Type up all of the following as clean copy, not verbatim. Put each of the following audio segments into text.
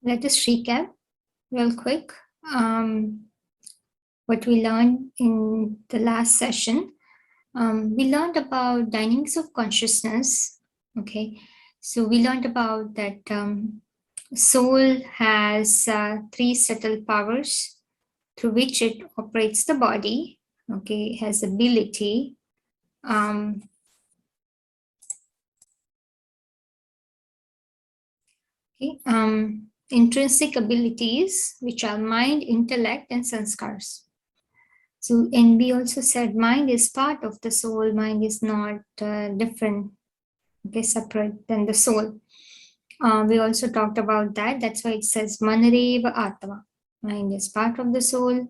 Let us recap real quick what we learned in the last session. We learned about dynamics of consciousness. Okay, so we learned about that soul has three subtle powers through which it operates the body. Okay, it has ability. Intrinsic abilities, which are mind, intellect, and sanskars. So, and we also said mind is part of the soul, mind is not different, okay, separate than the soul. We also talked about that. That's why it says manareva atma. Mind is part of the soul.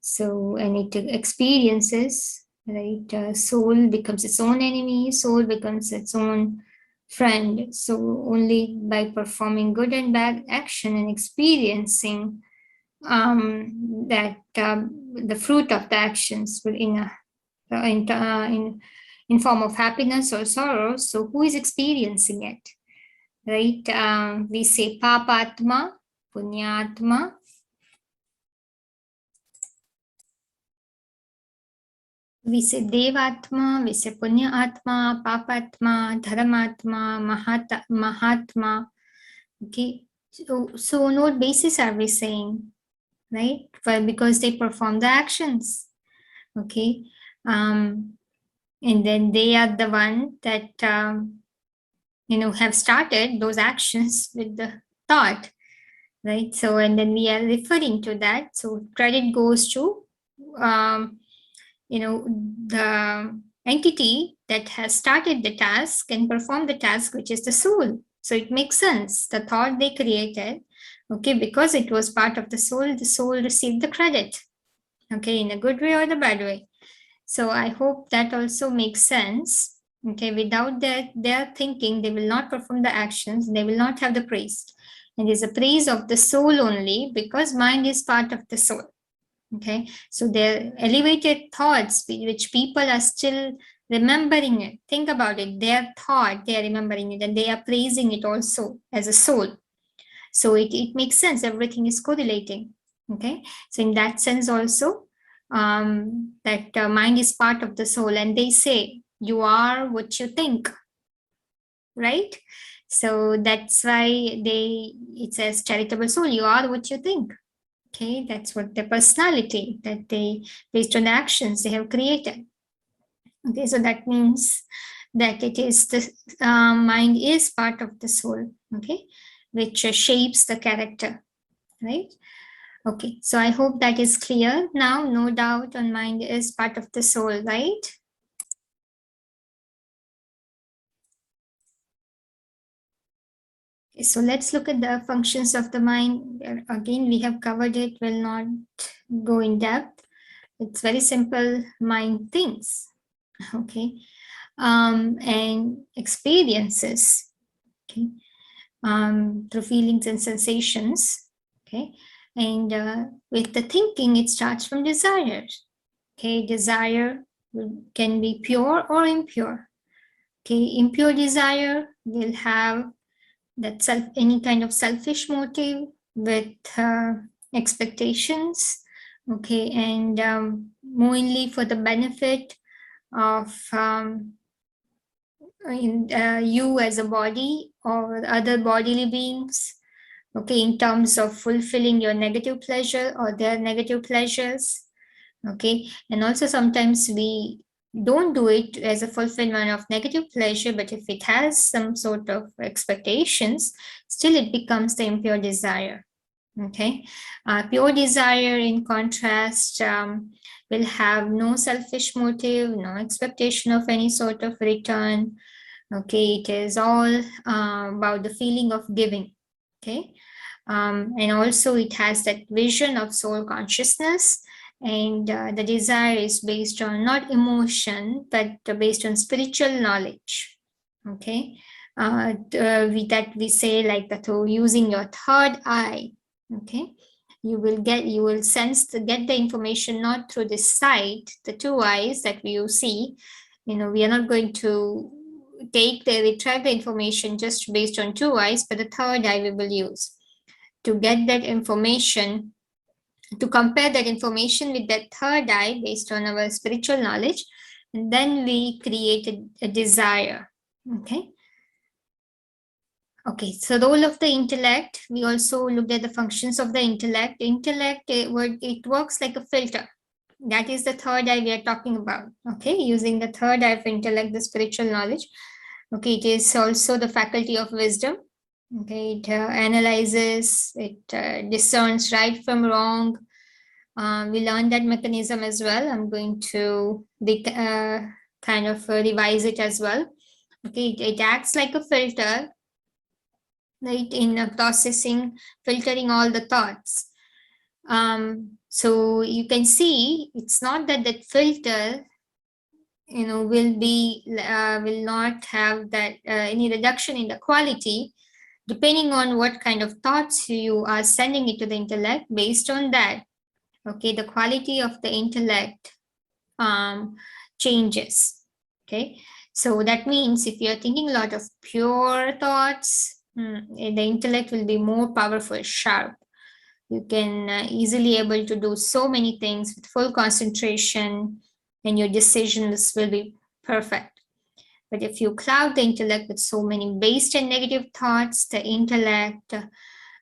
So, and it experiences, right? Soul becomes its own enemy, soul becomes its own friend. So, only by performing good and bad action and experiencing that the fruit of the actions will in form of happiness or sorrow. So, who is experiencing it? Right? We say papatma, punyatma. We say devatma, we say punyatma, papatma, dharmatma, mahatma. Okay. So on what basis are we saying? Right? Well, because they perform the actions. Okay. And then they are the one that have started those actions with the thought, right? So, and then we are referring to that. So credit goes to the entity that has started the task and performed the task, which is the soul. So it makes sense. The thought they created, okay, because it was part of the soul received the credit, okay, in a good way or the bad way. So I hope that also makes sense. Okay, without their thinking, they will not perform the actions, they will not have the praise. And it's a praise of the soul only because mind is part of the soul. Okay, so their elevated thoughts, which people are still remembering it. Think about it, their thought, they are remembering it and they are praising it also as a soul. So it makes sense, everything is correlating. Okay, so in that sense also, that mind is part of the soul, and they say you are what you think, right? So that's why it says charitable soul, you are what you think. Okay, that's what the personality that they, based on the actions they have created. Okay, so that means that it is the mind is part of the soul, okay, which shapes the character, right? Okay, so I hope that is clear now. No doubt on mind is part of the soul, right? Okay, so let's look at the functions of the mind. Again, we have covered it, will not go in depth. It's very simple, mind thinks, okay, and experiences, okay, through feelings and sensations, okay, and with the thinking, it starts from desire. Okay, desire can be pure or impure. Okay, impure desire will have that any kind of selfish motive with expectations. Okay, and mainly for the benefit of you as a body or other bodily beings. Okay, in terms of fulfilling your negative pleasure or their negative pleasures. Okay, and also sometimes we don't do it as a fulfillment of negative pleasure, but if it has some sort of expectations, still it becomes the impure desire. Okay, pure desire in contrast will have no selfish motive, no expectation of any sort of return. Okay, it is all about the feeling of giving. Okay, and also it has that vision of soul consciousness, and the desire is based on not emotion but based on spiritual knowledge. Okay, we say like that, oh, using your third eye. Okay, you will get the information not through the sight, the two eyes that you see. We are not going to retrieve the information just based on two eyes, but the third eye we will use. to get that information, to compare that information with that third eye based on our spiritual knowledge, and then we created a desire. Okay. Okay, so the role of the intellect, we also looked at the functions of the intellect. Intellect, it works like a filter. That is the third eye we are talking about. Okay, using the third eye of intellect, the spiritual knowledge. Okay, it is also the faculty of wisdom. Okay, it analyzes, it discerns right from wrong. We learned that mechanism as well. I'm going to kind of revise it as well. Okay, it acts like a filter, right, in processing, filtering all the thoughts. So you can see it's not that that filter, will not have that any reduction in the quality, depending on what kind of thoughts you are sending it to the intellect. Based on that, okay, the quality of the intellect changes. Okay, so that means if you're thinking a lot of pure thoughts, the intellect will be more powerful, sharp. You can easily able to do so many things with full concentration, and your decisions will be perfect. But if you cloud the intellect with so many based and negative thoughts, the intellect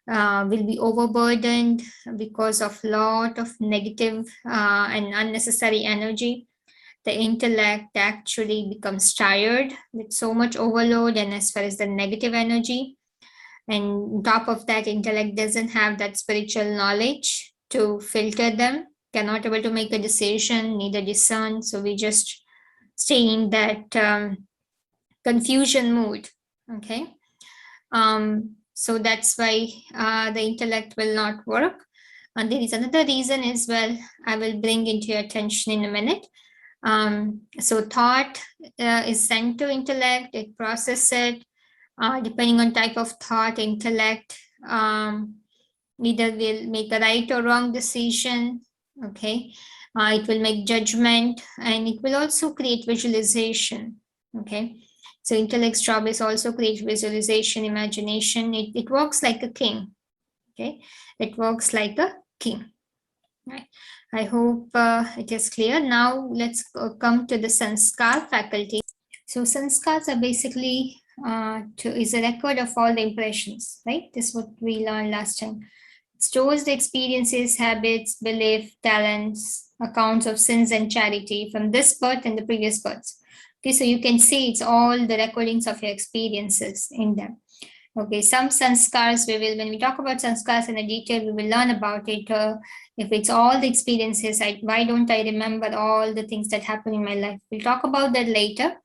will be overburdened because of lot of negative and unnecessary energy. The intellect actually becomes tired with so much overload, and as far as the negative energy, and on top of that, intellect doesn't have that spiritual knowledge to filter them, cannot able to make a decision, neither discern. So we just stay in that confusion mood. Okay. So that's why the intellect will not work. And there is another reason as well, I will bring into your attention in a minute. So thought is sent to intellect, it processes it, depending on type of thought, intellect either will make a right or wrong decision. Okay, it will make judgment, and it will also create visualization. Okay, so intellect's job is also create visualization, imagination. It works like a king. Okay, it works like a king. Right. I hope it is clear. Now let's come to the sanskar faculty. So sanskars are basically is a record of all the impressions, right? This is what we learned last time. It stores the experiences, habits, belief, talents, accounts of sins and charity from this birth and the previous births. Okay, so you can see it's all the recordings of your experiences in them. Okay, some sanskars when we talk about sanskars in a detail, we will learn about it. If it's all the experiences, why don't I remember all the things that happen in my life? We'll talk about that later.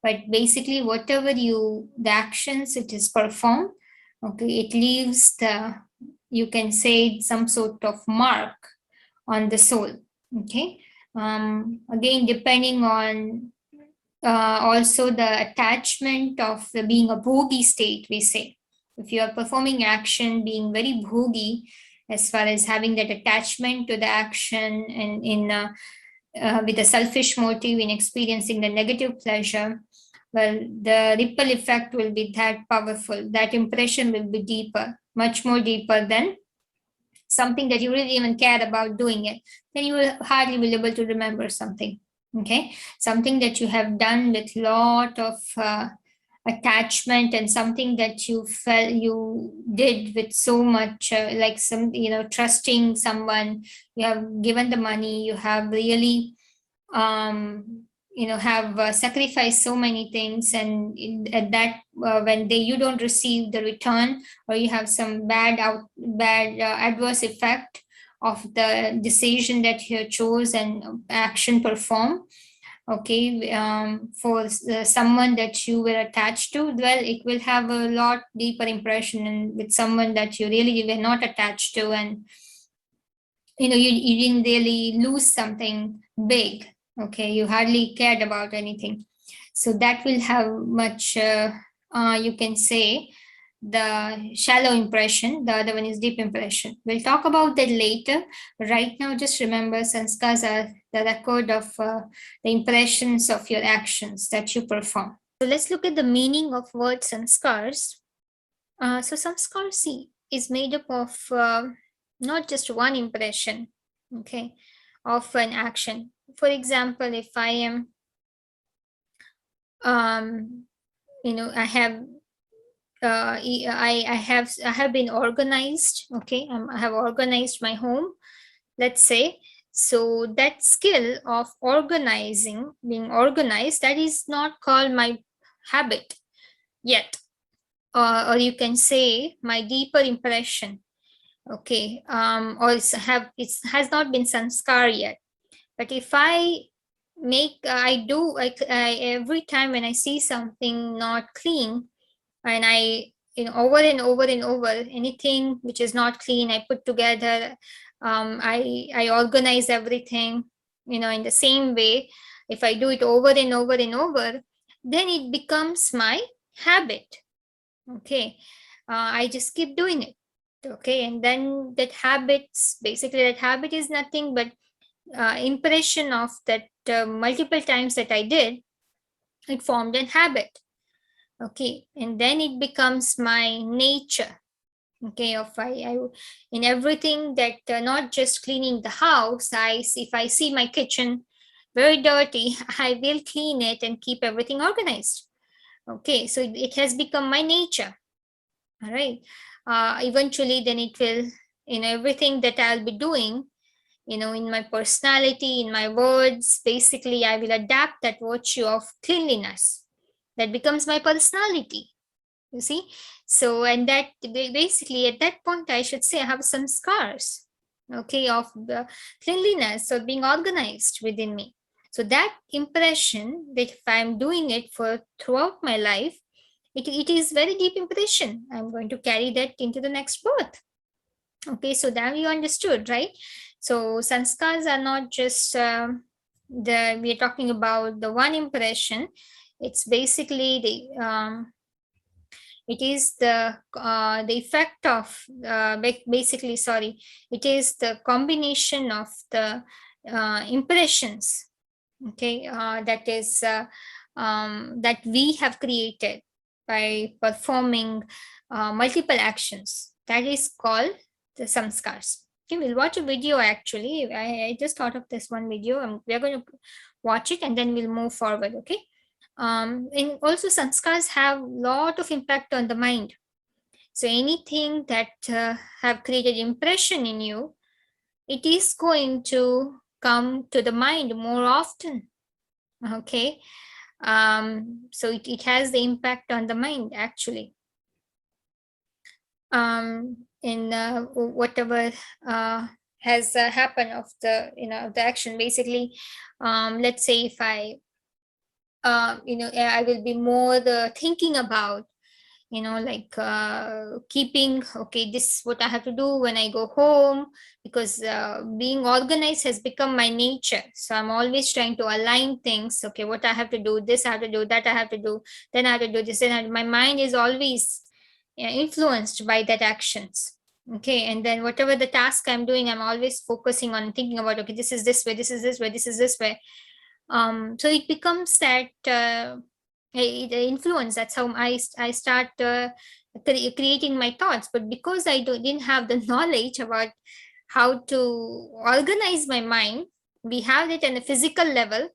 But basically, whatever the actions it is performed, okay, it leaves you can say some sort of mark on the soul. Okay, again, depending on also the attachment of being a bhogi state, we say. If you are performing action, being very bhogi, as far as having that attachment to the action and with a selfish motive in experiencing the negative pleasure, well, the ripple effect will be that powerful. That impression will be deeper, much more deeper than something that you really even care about doing it. Then you will hardly be able to remember something. Okay, something that you have done with lot of attachment, and something that you felt you did with so much like some trusting someone, you have given the money, you have really have sacrificed so many things, and at that when you don't receive the return, or you have some bad adverse effect of the decision that you chose and action performed, okay, for someone that you were attached to, well, it will have a lot deeper impression, and with someone that you really were not attached to, and you didn't really lose something big. Okay, you hardly cared about anything, so that will have much you can say the shallow impression. The other one is deep impression. We'll talk about that later. Right now, just remember, sanskars are the record of the impressions of your actions that you perform. So let's look at the meaning of word sanskars. So sanskars, see, is made up of not just one impression, okay, of an action. For example, if I am, I have I have been organized. Okay, I have organized my home, let's say. So that skill of organizing, being organized, that is not called my habit yet, or you can say my deeper impression. Okay, or it has not been sanskar yet. But if I every time when I see something not clean, and I, over and over and over, anything which is not clean, I put together, I organize everything, in the same way. If I do it over and over and over, then it becomes my habit. Okay, I just keep doing it. Okay, and then that habit is nothing but impression of that multiple times that I did. It formed a habit. Okay, and then it becomes my nature. Okay, in everything that, not just cleaning the house, if I see my kitchen very dirty, I will clean it and keep everything organized. Okay, so it has become my nature. All right, eventually then it will, everything that I'll be doing, in my personality, in my words, basically I will adapt that virtue of cleanliness. That becomes my personality, you see. So, and that basically at that point, I should say I have some scars, okay, of the cleanliness or being organized within me. So that impression, that if I'm doing it for throughout my life, it is very deep impression. I'm going to carry that into the next birth. Okay, so now you understood, right? So sanskars are not just we're talking about the one impression. It's basically it is the effect of, basically, sorry, it is the combination of the impressions, okay, that we have created by performing multiple actions. That is called the samskars. Okay, we'll watch a video. Actually, I just thought of this one video, and we're going to watch it and then we'll move forward. Okay, and also sanskars have a lot of impact on the mind. So anything that have created impression in you, it is going to come to the mind more often. Okay, so it has the impact on the mind, actually. In whatever has happened of the action, basically, let's say if I I will be more thinking about, like keeping, okay, this is what I have to do when I go home, because being organized has become my nature. So I'm always trying to align things. Okay, what I have to do, this I have to do, that I have to do, then I have to do this, and my mind is always influenced by that actions. Okay, and then whatever the task I'm doing, I'm always focusing on thinking about, okay, this is this way, this is this way, this is this way. So it becomes that influence. That's how I start creating my thoughts. But because I didn't have the knowledge about how to organize my mind, we have it on a physical level,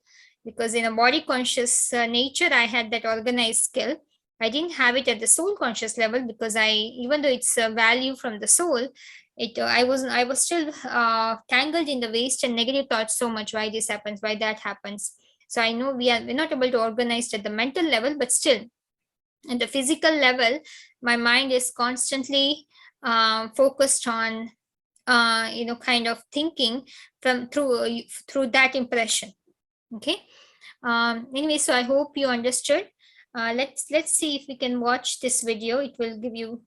because in a body conscious nature, I had that organized skill. I didn't have it at the soul conscious level, because even though it's a value from the soul, I was still tangled in the waste and negative thoughts so much. Why this happens, why that happens. So I know we're not able to organize at the mental level, but still at the physical level, my mind is constantly focused on kind of thinking through that impression. Okay, anyway, so I hope you understood. Let's see if we can watch this video. It will give you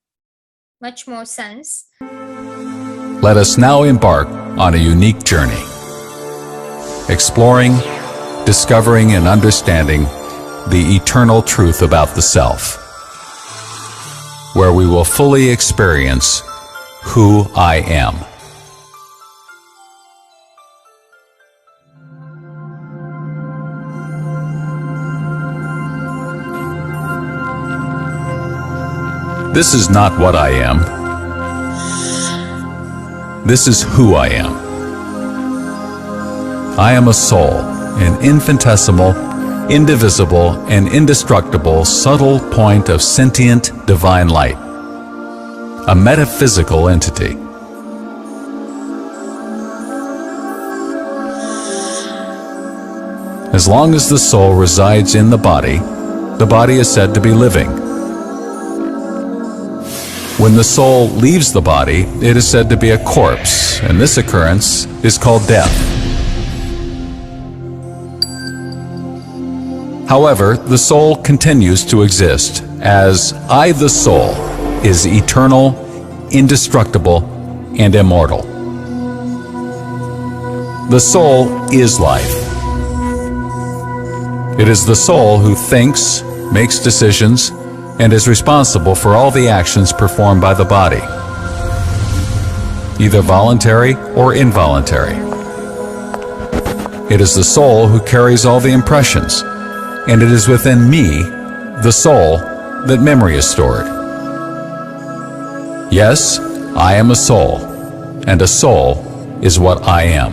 much more sense. Let us now embark on a unique journey, exploring, discovering, and understanding the eternal truth about the self, where we will fully experience who I am. This is not what I am. This is who I am. I am a soul, an infinitesimal, indivisible, and indestructible subtle point of sentient divine light, a metaphysical entity. As long as the soul resides in the body is said to be living. When the soul leaves the body, it is said to be a corpse, and this occurrence is called death. However, the soul continues to exist, as I, the soul, is eternal, indestructible, and immortal. The soul is life. It is the soul who thinks, makes decisions, and is responsible for all the actions performed by the body, either voluntary or involuntary. It is the soul who carries all the impressions, and it is within me, the soul, that memory is stored. Yes, I am a soul, and a soul is what I am.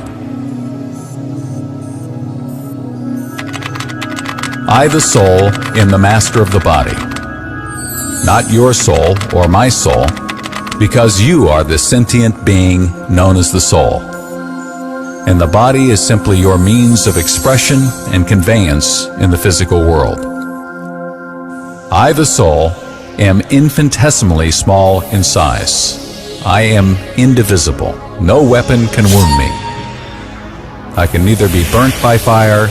I, the soul, am the master of the body. Not your soul or my soul, because you are the sentient being known as the soul. And the body is simply your means of expression and conveyance in the physical world. I, the soul, am infinitesimally small in size. I am indivisible. No weapon can wound me. I can neither be burnt by fire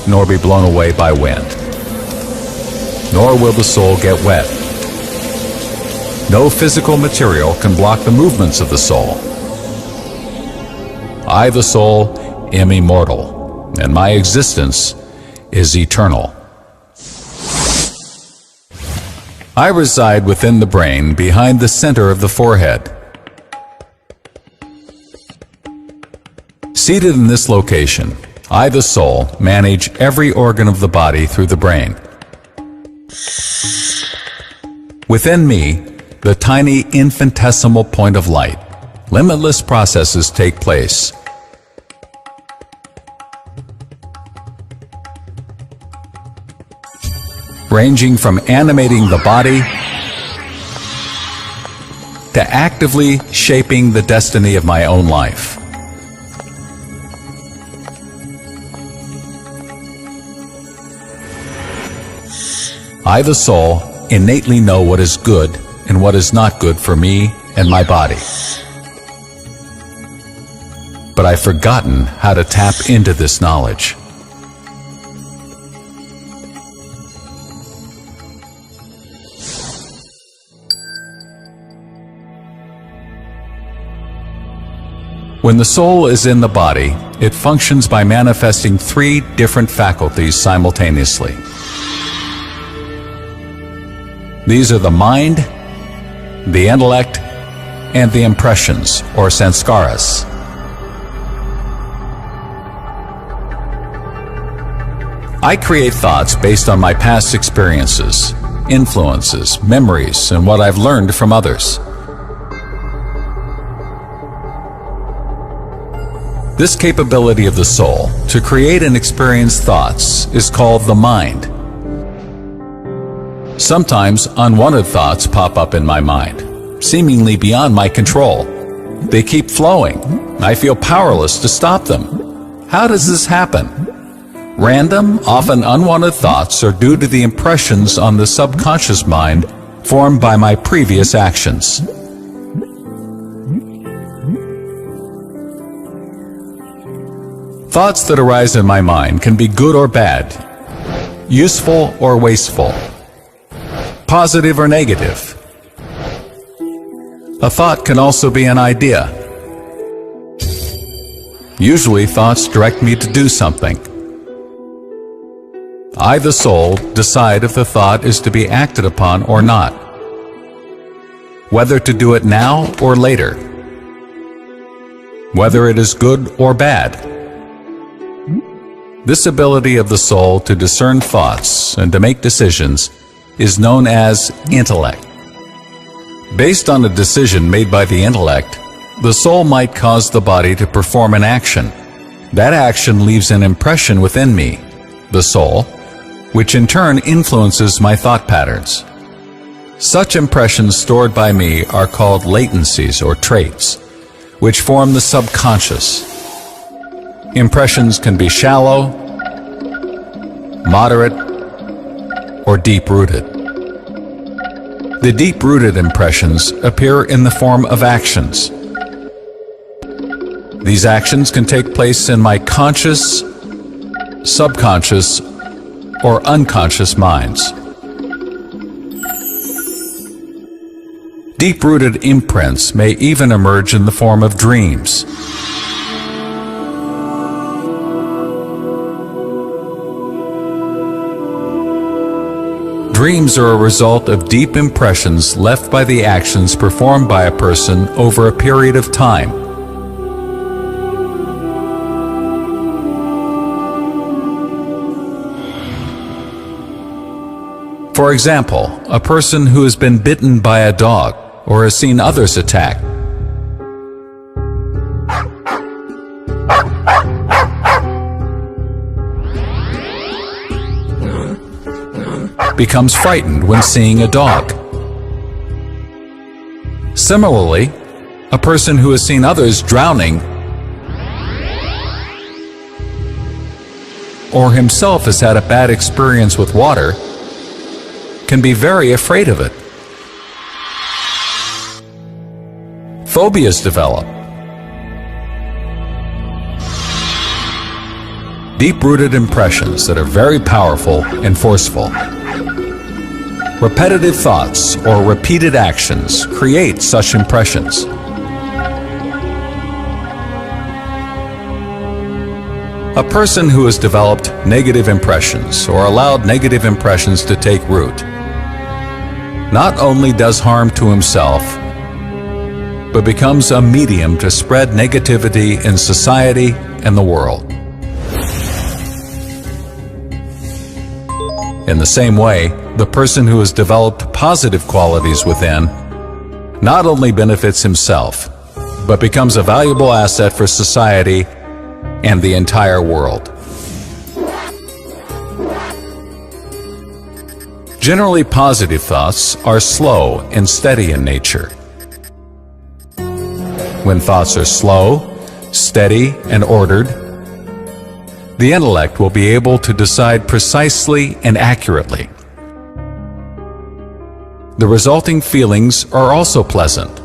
nor be blown away by wind. Nor will the soul get wet. No physical material can block the movements of the soul. I, the soul, am immortal, and my existence is eternal. I reside within the brain, behind the center of the forehead. Seated in this location, I, the soul, manage every organ of the body through the brain. Within me, the tiny infinitesimal point of light, limitless processes take place. Ranging from animating the body to actively shaping the destiny of my own life. I, the soul, innately know what is good and what is not good for me and my body. But I've forgotten how to tap into this knowledge. When the soul is in the body, it functions by manifesting 3 different faculties simultaneously. These are the mind, the intellect, and the impressions, or sanskaras. I create thoughts based on my past experiences, influences, memories, and what I've learned from others. This capability of the soul to create and experience thoughts is called the mind. Sometimes unwanted thoughts pop up in my mind, seemingly beyond my control. They keep flowing. I feel powerless to stop them. How does this happen? Random, often unwanted thoughts are due to the impressions on the subconscious mind formed by my previous actions. Thoughts that arise in my mind can be good or bad, useful or wasteful, positive or negative. A thought can also be an idea. Usually thoughts direct me to do something. I, the soul, decide if the thought is to be acted upon or not, whether to do it now or later, whether it is good or bad. This ability of the soul to discern thoughts and to make decisions is known as intellect. Based on a decision made by the intellect, the soul might cause the body to perform an action. That action leaves an impression within me, the soul, which in turn influences my thought patterns. Such impressions stored by me are called latencies or traits, which form the subconscious. Impressions can be shallow, moderate, or deep-rooted. The deep-rooted impressions appear in the form of actions. These actions can take place in my conscious, subconscious, or unconscious minds. Deep-rooted imprints may even emerge in the form of dreams. Dreams are a result of deep impressions left by the actions performed by a person over a period of time. For example, a person who has been bitten by a dog or has seen others attacked becomes frightened when seeing a dog. Similarly, a person who has seen others drowning or himself has had a bad experience with water can be very afraid of it. Phobias develop. Deep-rooted impressions that are very powerful and forceful. Repetitive thoughts or repeated actions create such impressions. A person who has developed negative impressions or allowed negative impressions to take root not only does harm to himself, but becomes a medium to spread negativity in society and the world. In the same way, the person who has developed positive qualities within not only benefits himself, but becomes a valuable asset for society and the entire world. Generally, positive thoughts are slow and steady in nature. When thoughts are slow, steady, and ordered, the intellect will be able to decide precisely and accurately. The resulting feelings are also pleasant.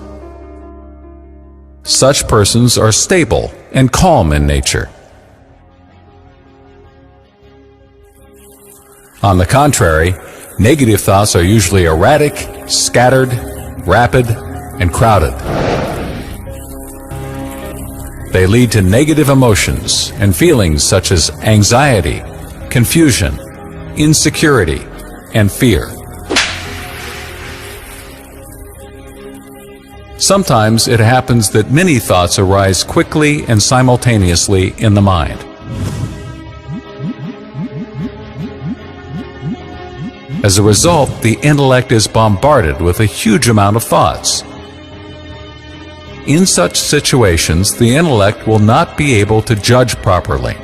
Such persons are stable and calm in nature. On the contrary, negative thoughts are usually erratic, scattered, rapid, and crowded. They lead to negative emotions and feelings such as anxiety, confusion, insecurity, and fear. Sometimes it happens that many thoughts arise quickly and simultaneously in the mind. As a result, the intellect is bombarded with a huge amount of thoughts. In such situations, the intellect will not be able to judge properly,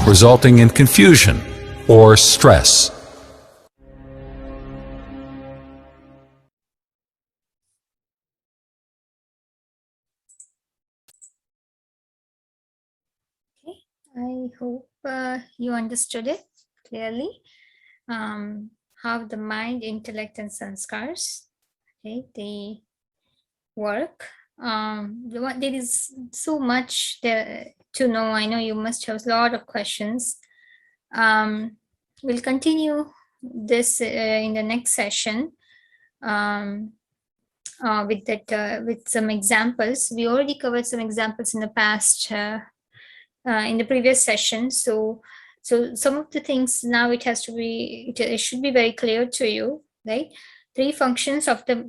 resulting in confusion or stress. Okay, I hope you understood it clearly. How the mind, intellect, and sanskars, okay, they work. There is so much there to know. I know you must have a lot of questions. We'll continue this in the next session with some examples. We already covered some examples in the past, in the previous session. So some of the things now it should be very clear to you, right? The functions of the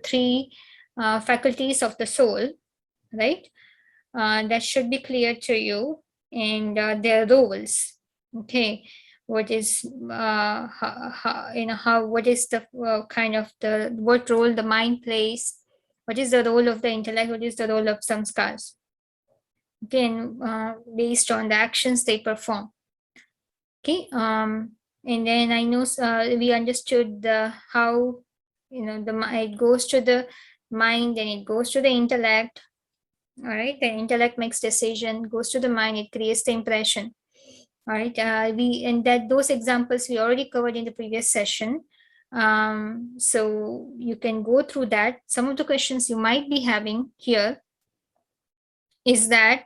three faculties of the soul, right? That should be clear to you, and their roles. Okay, what is what is the kind of what role the mind plays, what is the role of the intellect, what is the role of sanskars. Again, based on the actions they perform. Okay, and then I know we understood how it goes to the mind and it goes to the intellect. All right, the intellect makes decision, goes to the mind, it creates the impression. All right, those examples we already covered in the previous session. So you can go through that. Some of the questions you might be having here is that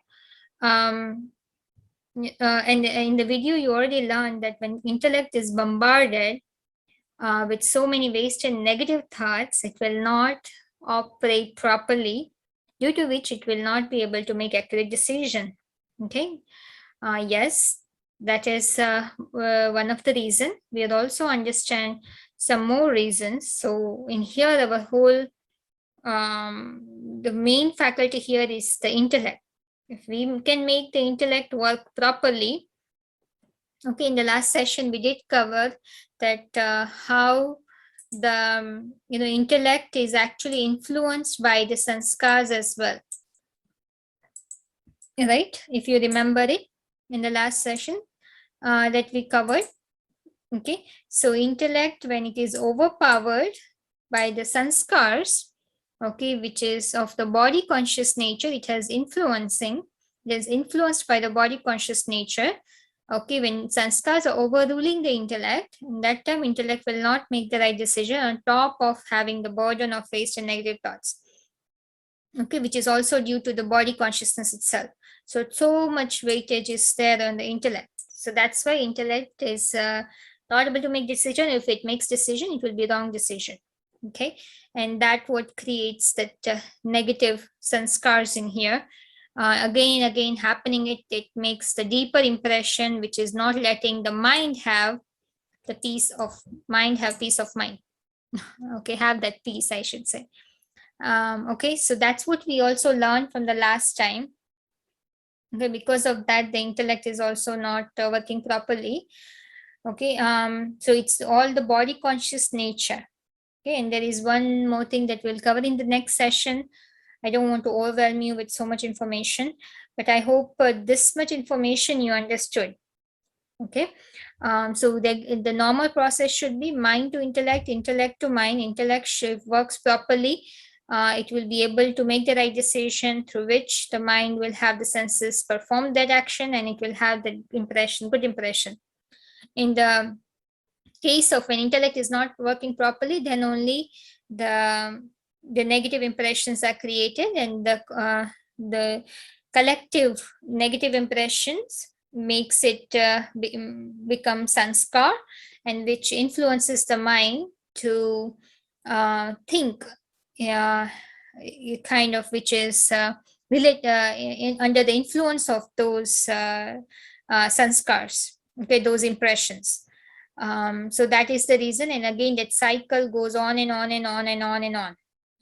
and in the video you already learned that when intellect is bombarded with so many waste and negative thoughts, it will not operate properly, due to which it will not be able to make accurate decision. Okay, yes, that is one of the reason. We'll also understand some more reasons. So in here, our whole the main faculty here is the intellect. If we can make the intellect work properly, okay, in the last session we did cover that how the intellect is actually influenced by the sanskars as well, right? If you remember it in the last session that we covered. Okay, so intellect, when it is overpowered by the sanskars, okay, which is of the body conscious nature, it is influenced by the body conscious nature. Okay, when sanskars are overruling the intellect, in that time intellect will not make the right decision, on top of having the burden of waste and negative thoughts. Okay, which is also due to the body consciousness itself. So much weightage is there on the intellect. So that's why intellect is not able to make decision. If it makes decision, it will be wrong decision. Okay, and that what creates that negative sanskars in here. Again happening, it makes the deeper impression, which is not letting the mind have the peace of mind, have peace of mind. Okay, have that peace, I should say. Okay, so that's what we also learned from the last time. Okay, because of that, the intellect is also not working properly. Okay, so it's all the body conscious nature. Okay, and there is one more thing that we'll cover in the next session. I don't want to overwhelm you with so much information, but I hope this much information you understood. Okay, so the normal process should be mind to intellect, intellect to mind. Intellect works properly, it will be able to make the right decision, through which the mind will have the senses perform that action, and it will have the impression, good impression. In the case of when intellect is not working properly, then only the negative impressions are created, and the collective negative impressions makes it become sanskar, and which influences the mind to think kind of, which is under the influence of those sanskars, okay, those impressions. So that is the reason, and again that cycle goes on and on and on and on and on.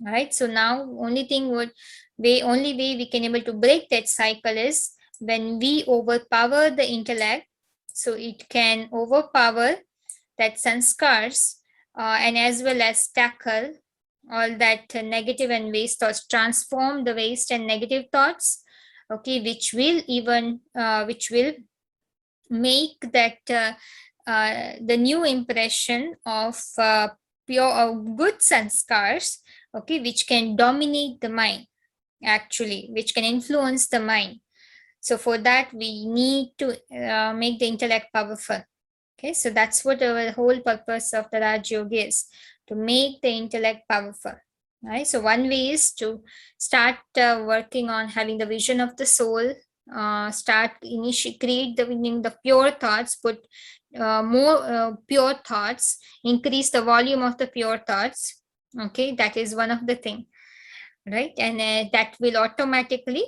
All right, so now only way we can able to break that cycle is when we overpower the intellect, so it can overpower that sanskars and as well as tackle all that negative and waste thoughts, transform the waste and negative thoughts, okay, which will make that the new impression of pure good sanskars, okay, which can dominate the mind, actually, which can influence the mind. So for that we need to make the intellect powerful. Okay, so that's what our whole purpose of the Raj Yoga is, to make the intellect powerful. Right, so one way is to start working on having the vision of the soul, create the pure thoughts, put more pure thoughts, increase the volume of the pure thoughts. Okay, that is one of the thing, right? And that will automatically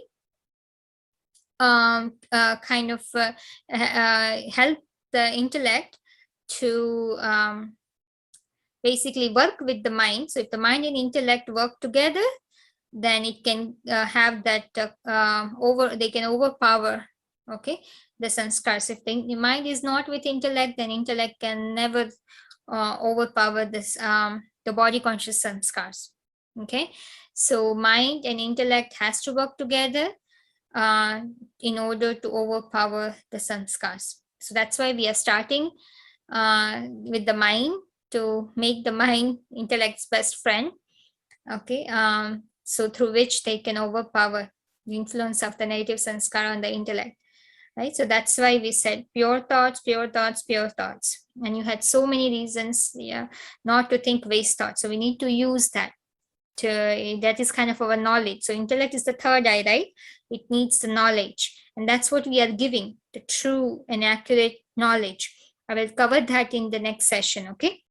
kind of help the intellect to basically work with the mind. So if the mind and intellect work together, then it can have that they can overpower, okay, the sanskars. If the mind is not with intellect, then intellect can never overpower this the body conscious sanskars. Okay, so mind and intellect has to work together in order to overpower the sanskars. So that's why we are starting with the mind, to make the mind intellect's best friend. Okay, so through which they can overpower the influence of the negative sanskar on the intellect. Right, so that's why we said pure thoughts, pure thoughts, pure thoughts. And you had so many reasons, yeah, not to think waste thoughts. So we need to use that. That is kind of our knowledge. So intellect is the third eye, right? It needs the knowledge, and that's what we are giving, the true and accurate knowledge. I will cover that in the next session. Okay.